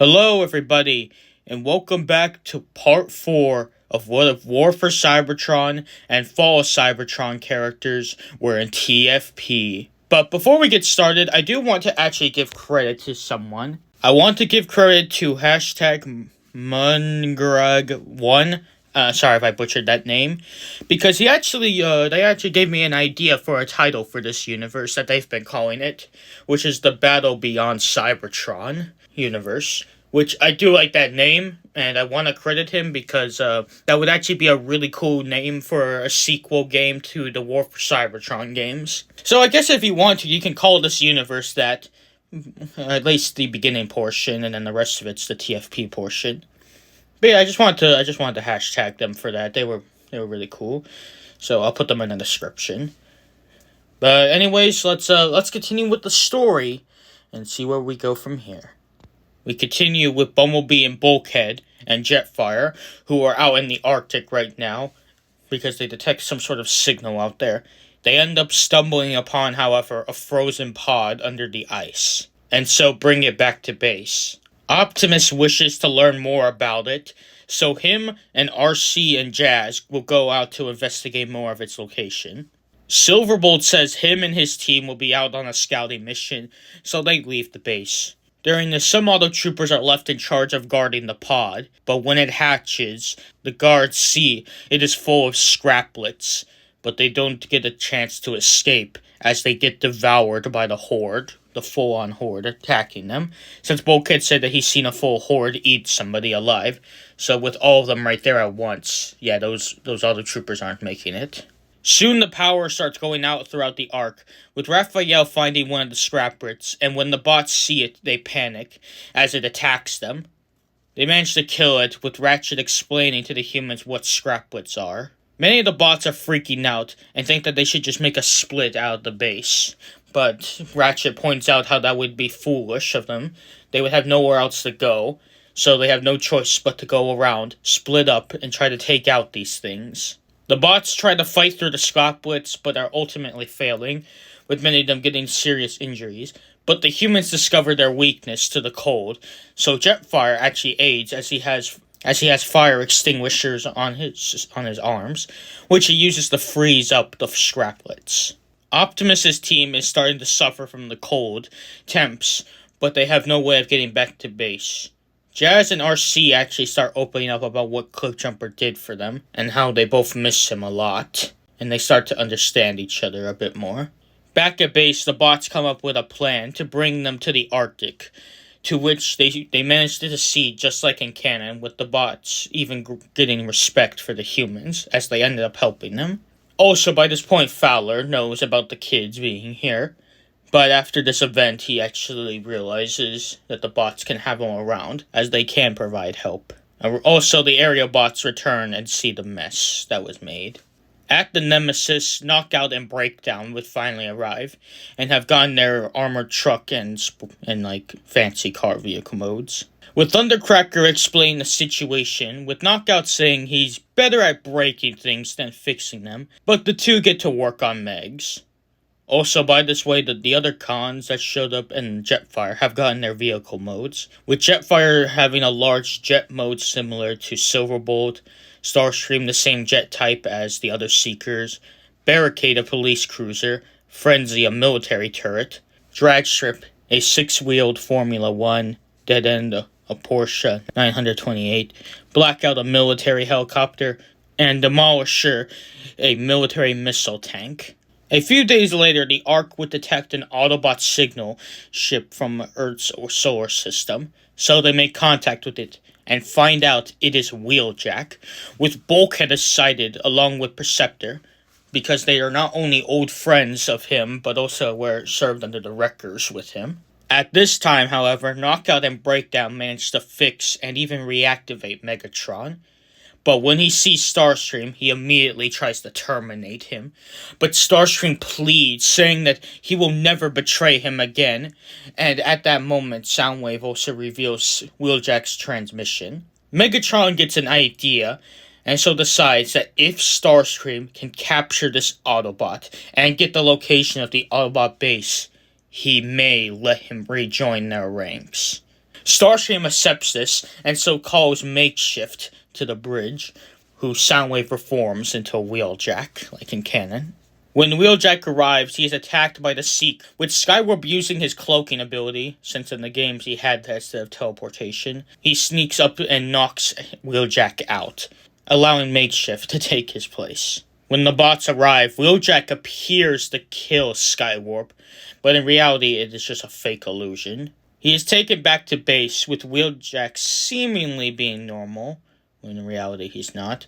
Hello, everybody, and welcome back to part 4 of what War for Cybertron and Fall of Cybertron characters were in TFP. But before we get started, I do want to actually give credit to someone. I want to give credit to hashtag Mungrug1. Sorry if I butchered that name, because they actually gave me an idea for a title for this universe that they've been calling it, which is the Battle Beyond Cybertron universe, which I do like that name, and I want to credit him because that would actually be a really cool name for a sequel game to the War for Cybertron games. So I guess if you want to, you can call this universe that, at least the beginning portion, and then the rest of it's the TFP portion. But yeah, I just wanted to hashtag them for that. They were really cool, so I'll put them in the description. But anyways, let's continue with the story and see where we go from here. We continue with Bumblebee and Bulkhead and Jetfire, who are out in the Arctic right now because they detect some sort of signal out there. They end up stumbling upon, however, a frozen pod under the ice, and so bring it back to base. Optimus wishes to learn more about it, so him and RC and Jazz will go out to investigate more of its location. Silverbolt says him and his team will be out on a scouting mission, so they leave the base. During this, some Autotroopers are left in charge of guarding the pod, but when it hatches, the guards see it is full of scraplets, but they don't get a chance to escape as they get devoured by the Horde, the full-on Horde attacking them, since Bulkhead said that he's seen a full Horde eat somebody alive, so with all of them right there at once, yeah, those Autotroopers aren't making it. Soon the power starts going out throughout the Ark, with Raphael finding one of the scraplets, and when the bots see it, they panic, as it attacks them. They manage to kill it, with Ratchet explaining to the humans what scraplets are. Many of the bots are freaking out, and think that they should just make a split out of the base. But Ratchet points out how that would be foolish of them. They would have nowhere else to go, so they have no choice but to go around, split up, and try to take out these things. The bots try to fight through the scraplets, but are ultimately failing, with many of them getting serious injuries. But the humans discover their weakness to the cold, so Jetfire actually aids as he has fire extinguishers on his arms, which he uses to freeze up the scraplets. Optimus's team is starting to suffer from the cold temps, but they have no way of getting back to base. Jazz and RC actually start opening up about what Cliffjumper did for them, and how they both miss him a lot, and they start to understand each other a bit more. Back at base, the bots come up with a plan to bring them to the Arctic, to which they manage to succeed just like in canon, with the bots even getting respect for the humans, as they ended up helping them. Also, by this point, Fowler knows about the kids being here, but after this event, he actually realizes that the bots can have him around, as they can provide help. Also, the area bots return and see the mess that was made. At the Nemesis, Knockout and Breakdown would finally arrive, and have gotten their armored truck and fancy car vehicle modes. With Thundercracker explaining the situation, with Knockout saying he's better at breaking things than fixing them, but the two get to work on Megs. Also, by this way, the other cons that showed up in Jetfire have gotten their vehicle modes, with Jetfire having a large jet mode similar to Silverbolt, Starscream the same jet type as the other Seekers, Barricade a police cruiser, Frenzy a military turret, Dragstrip a 6-wheeled Formula 1, Dead End a Porsche 928, Blackout a military helicopter, and Demolisher a military missile tank. A few days later, the Ark would detect an Autobot signal ship from Earth's solar system, so they make contact with it and find out it is Wheeljack, with Bulkhead sighted along with Perceptor, because they are not only old friends of him, but also served under the Wreckers with him. At this time, however, Knockout and Breakdown manage to fix and even reactivate Megatron. But when he sees Starscream, he immediately tries to terminate him. But Starscream pleads, saying that he will never betray him again. And at that moment, Soundwave also reveals Wheeljack's transmission. Megatron gets an idea, and so decides that if Starscream can capture this Autobot and get the location of the Autobot base, he may let him rejoin their ranks. Starscream accepts this, and so calls Makeshift to the bridge, whose Soundwave reforms into a Wheeljack, like in canon. When Wheeljack arrives, he is attacked by the Seek, with Skywarp using his cloaking ability, since in the games he had that instead of teleportation. He sneaks up and knocks Wheeljack out, allowing Makeshift to take his place. When the bots arrive, Wheeljack appears to kill Skywarp, but in reality it is just a fake illusion. He is taken back to base, with Wheeljack seemingly being normal, when in reality he's not,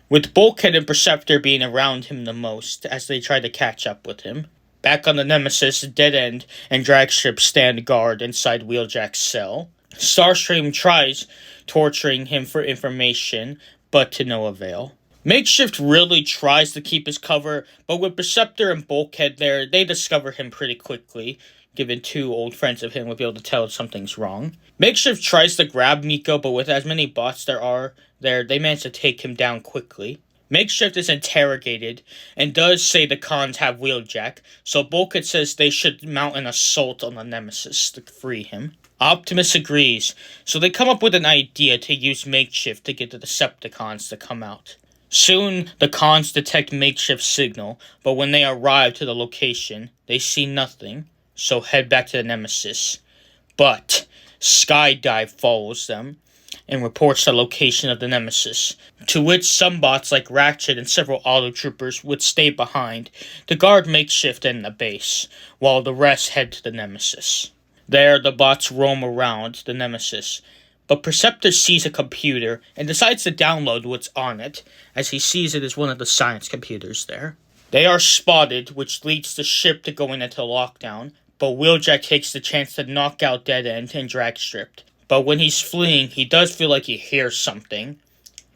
with Bulkhead and Perceptor being around him the most as they try to catch up with him. Back on the Nemesis, Dead End and Dragstrip stand guard inside Wheeljack's cell. Starscream tries torturing him for information, but to no avail. Makeshift really tries to keep his cover, but with Perceptor and Bulkhead there, they discover him pretty quickly, given two old friends of him would be able to tell something's wrong. Makeshift tries to grab Miko, but with as many bots there are there, they manage to take him down quickly. Makeshift is interrogated, and does say the cons have Wheeljack, so Bulkhead says they should mount an assault on the Nemesis to free him. Optimus agrees, so they come up with an idea to use Makeshift to get the Decepticons to come out. Soon, the cons detect Makeshift's signal, but when they arrive to the location, they see nothing, so head back to the Nemesis. But Skydive follows them and reports the location of the Nemesis, to which some bots like Ratchet and several Autotroopers would stay behind to guard Makeshift and the base, while the rest head to the Nemesis. There, the bots roam around the Nemesis, but Perceptor sees a computer and decides to download what's on it, as he sees it as one of the science computers there. They are spotted, which leads the ship to going into lockdown, but Wheeljack takes the chance to knock out Dead End and Dragstrip. But when he's fleeing, he does feel like he hears something.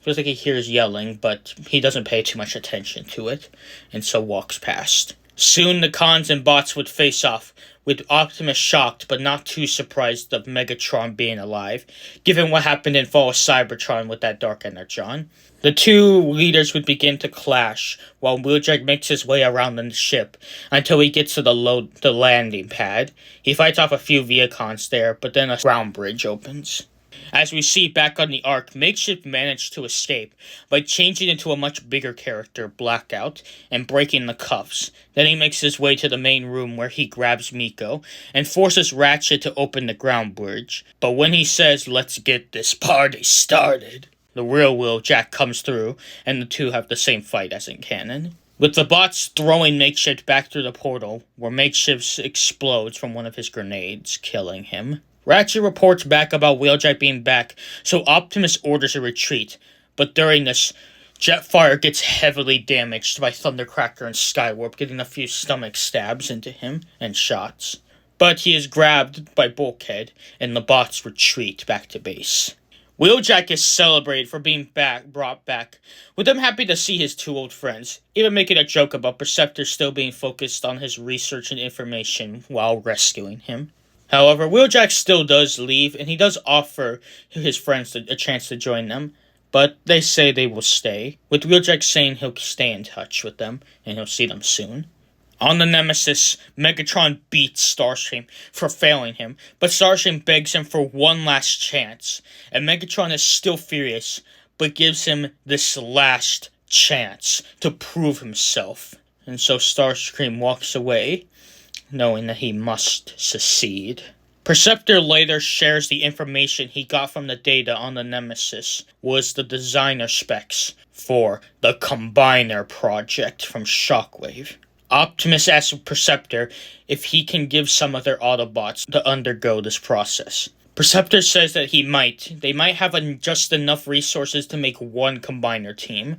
Feels like he hears yelling, but he doesn't pay too much attention to it, and so walks past. Soon the cons and bots would face off, with Optimus shocked but not too surprised of Megatron being alive, given what happened in Fall of Cybertron with that Dark Energon. The two leaders would begin to clash, while Wheeljack makes his way around the ship until he gets to the landing pad. He fights off a few Viacons there, but then a ground bridge opens. As we see back on the Ark, Makeshift managed to escape by changing into a much bigger character, Blackout, and breaking the cuffs. Then he makes his way to the main room where he grabs Miko and forces Ratchet to open the ground bridge. But when he says, "Let's get this party started," the real Wheeljack comes through, and the two have the same fight as in canon. With the bots throwing Makeshift back through the portal, where Makeshift explodes from one of his grenades, killing him. Ratchet reports back about Wheeljack being back, so Optimus orders a retreat, but during this, Jetfire gets heavily damaged by Thundercracker and Skywarp, getting a few stomach stabs into him and shots. But he is grabbed by Bulkhead, and the bots retreat back to base. Wheeljack is celebrated for being brought back, with him happy to see his two old friends, even making a joke about Perceptor still being focused on his research and information while rescuing him. However, Wheeljack still does leave, and he does offer his friends a chance to join them, but they say they will stay, with Wheeljack saying he'll stay in touch with them, and he'll see them soon. On the Nemesis, Megatron beats Starscream for failing him, but Starscream begs him for one last chance, and Megatron is still furious, but gives him this last chance to prove himself. And so Starscream walks away, knowing that he must succeed. Perceptor later shares the information he got from the data on the Nemesis was the designer specs for the Combiner project from Shockwave. Optimus asks Perceptor if he can give some of their Autobots to undergo this process. Perceptor says that they might have just enough resources to make one Combiner team,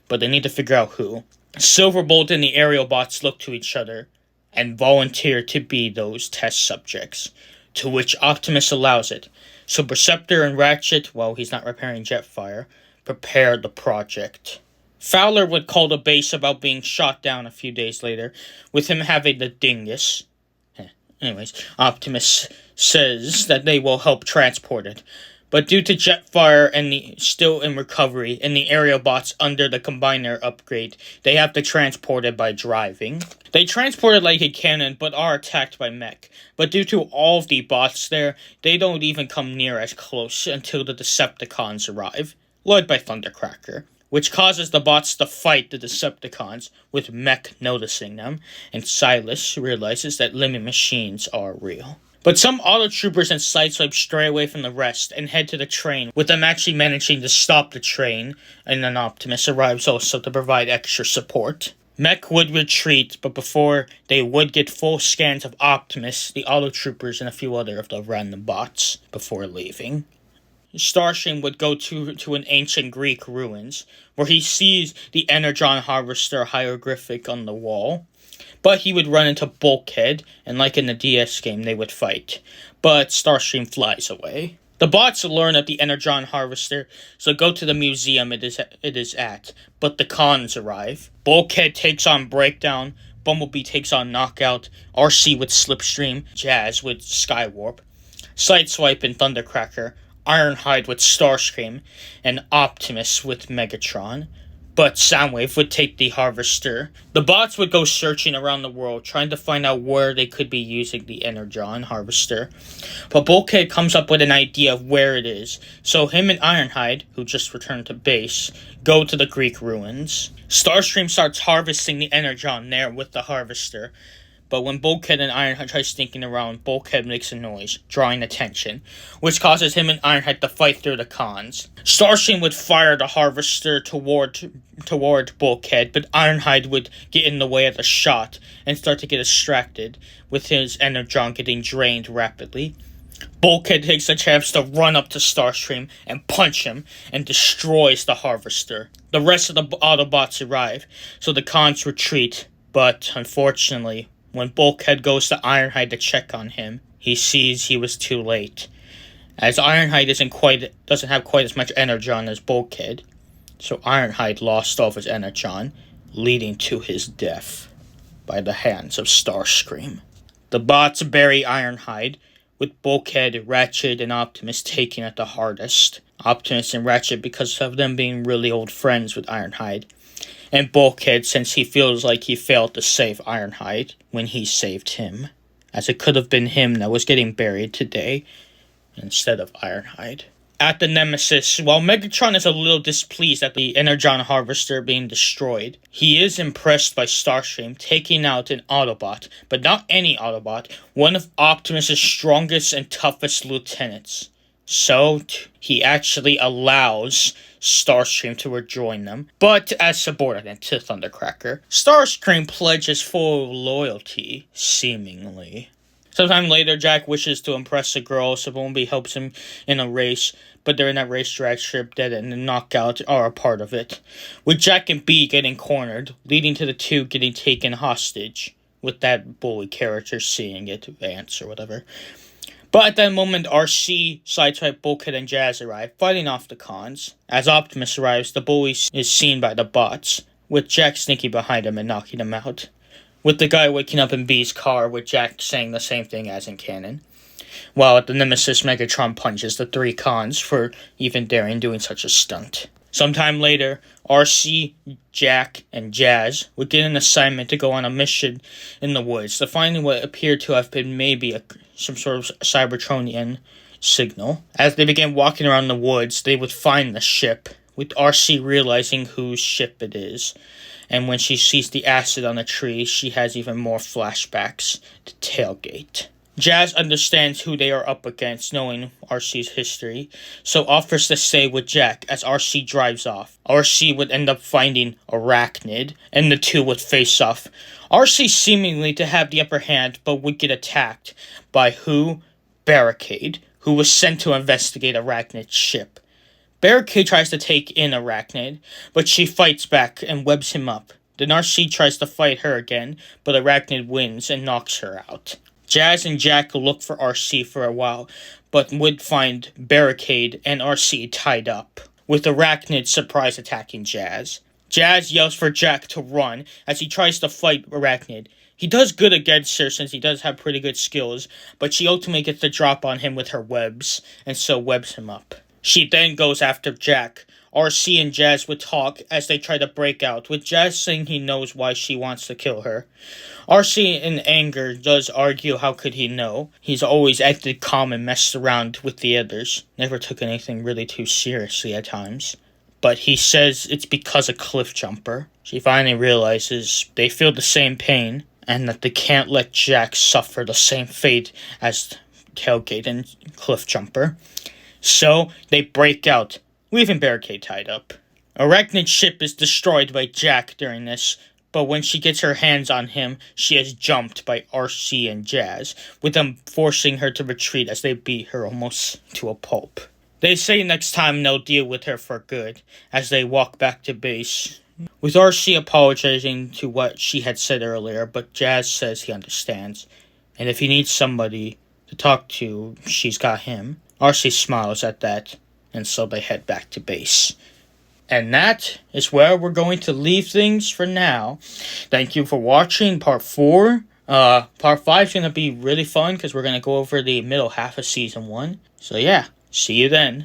but they need to figure out who. Silverbolt and the aerial bots look to each other and volunteer to be those test subjects, to which Optimus allows it. So Perceptor and Ratchet, while he's not repairing Jetfire, prepare the project. Fowler would call the base about being shot down a few days later, with him having the dingus. Anyways, Optimus says that they will help transport it, But due to Jetfire and the still in recovery and the aerial bots under the combiner upgrade, they have to transport it by driving. They transport it like a cannon, but are attacked by MECH. But due to all of the bots there, they don't even come near as close until the Decepticons arrive, led by Thundercracker, which causes the bots to fight the Decepticons, with MECH noticing them, and Silas realizes that limit machines are real. But some Autotroopers and Sideswipe stray away from the rest and head to the train, with them actually managing to stop the train, and then Optimus arrives also to provide extra support. MECH would retreat, but before they would get full scans of Optimus, the Autotroopers, and a few other of the random bots before leaving. Starscream would go to an ancient Greek ruins, where he sees the Energon Harvester hieroglyphic on the wall. But he would run into Bulkhead, and like in the DS game, they would fight. But Starscream flies away. The bots learn of the Energon Harvester, so go to the museum it is at, but the cons arrive. Bulkhead takes on Breakdown, Bumblebee takes on Knockout, RC with Slipstream, Jazz with Skywarp, Sideswipe and Thundercracker, Ironhide with Starscream, and Optimus with Megatron. But Soundwave would take the Harvester. The bots would go searching around the world, trying to find out where they could be using the Energon Harvester. But Bulkhead comes up with an idea of where it is, so him and Ironhide, who just returned to base, go to the Greek ruins. Starscream starts harvesting the Energon there with the Harvester. But when Bulkhead and Ironhide try sneaking around, Bulkhead makes a noise, drawing attention, which causes him and Ironhide to fight through the cons. Starscream would fire the Harvester toward Bulkhead, but Ironhide would get in the way of the shot and start to get distracted, with his Energon getting drained rapidly. Bulkhead takes the chance to run up to Starscream and punch him, and destroys the Harvester. The rest of the Autobots arrive, so the cons retreat, but unfortunately, when Bulkhead goes to Ironhide to check on him, he sees he was too late, as Ironhide doesn't have quite as much Energon as Bulkhead, so Ironhide lost all of his Energon, leading to his death by the hands of Starscream. The bots bury Ironhide, with Bulkhead, Ratchet, and Optimus taking it the hardest. Optimus and Ratchet because of them being really old friends with Ironhide, and Bulkhead since he feels like he failed to save Ironhide when he saved him, as it could have been him that was getting buried today instead of Ironhide. At the Nemesis, while Megatron is a little displeased at the Energon Harvester being destroyed, he is impressed by Starscream taking out an Autobot, but not any Autobot, one of Optimus' strongest and toughest lieutenants. So, he actually allows Starscream to rejoin them, but as subordinate to Thundercracker. Starscream pledges full loyalty, seemingly. Sometime later, Jack wishes to impress a girl, so Bumblebee helps him in a race, but during that race, Dragstrip, Dead, and the Knockout are a part of it, with Jack and B getting cornered, leading to the two getting taken hostage, with that bully character seeing it, Vance or whatever. But at that moment, RC, Sideswipe, Bulkhead, and Jazz arrive, fighting off the cons. As Optimus arrives, the bully is seen by the bots, with Jack sneaking behind him and knocking him out, with the guy waking up in B's car, with Jack saying the same thing as in canon. While at the Nemesis, Megatron punches the three cons for even daring doing such a stunt. Sometime later, RC, Jack, and Jazz would get an assignment to go on a mission in the woods to find what appeared to have been maybe some sort of Cybertronian signal. As they began walking around the woods, they would find the ship, with RC realizing whose ship it is. And when she sees the acid on the tree, she has even more flashbacks to Tailgate. Jazz understands who they are up against, knowing RC's history, so offers to stay with Jack as RC drives off. RC would end up finding Arachnid, and the two would face off. RC seemingly to have the upper hand, but would get attacked by who? Barricade, who was sent to investigate Arachnid's ship. Barricade tries to take in Arachnid, but she fights back and webs him up. Then RC tries to fight her again, but Arachnid wins and knocks her out. Jazz and Jack look for RC for a while, but would find Barricade and RC tied up, with Arachnid surprise attacking Jazz. Jazz yells for Jack to run as he tries to fight Arachnid. He does good against her since he does have pretty good skills, but she ultimately gets the drop on him with her webs, and so webs him up. She then goes after Jack. RC and Jazz would talk as they try to break out, with Jazz saying he knows why she wants to kill her. RC, in anger, does argue how could he know. He's always acted calm and messed around with the others. Never took anything really too seriously at times. But he says it's because of Cliff Jumper. She finally realizes they feel the same pain, and that they can't let Jack suffer the same fate as Tailgate and Cliff Jumper. So, they break out, leaving Barricade tied up. Arachnid's ship is destroyed by Jack during this, but when she gets her hands on him, she is jumped by RC and Jazz, with them forcing her to retreat as they beat her almost to a pulp. They say next time they'll deal with her for good, as they walk back to base, with RC apologizing to what she had said earlier, but Jazz says he understands, and if he needs somebody to talk to, she's got him. RC smiles at that, and so they head back to base. And that is where we're going to leave things for now. Thank you for watching part 4. Part 5 is going to be really fun because we're going to go over the middle half of Season 1. So yeah, see you then.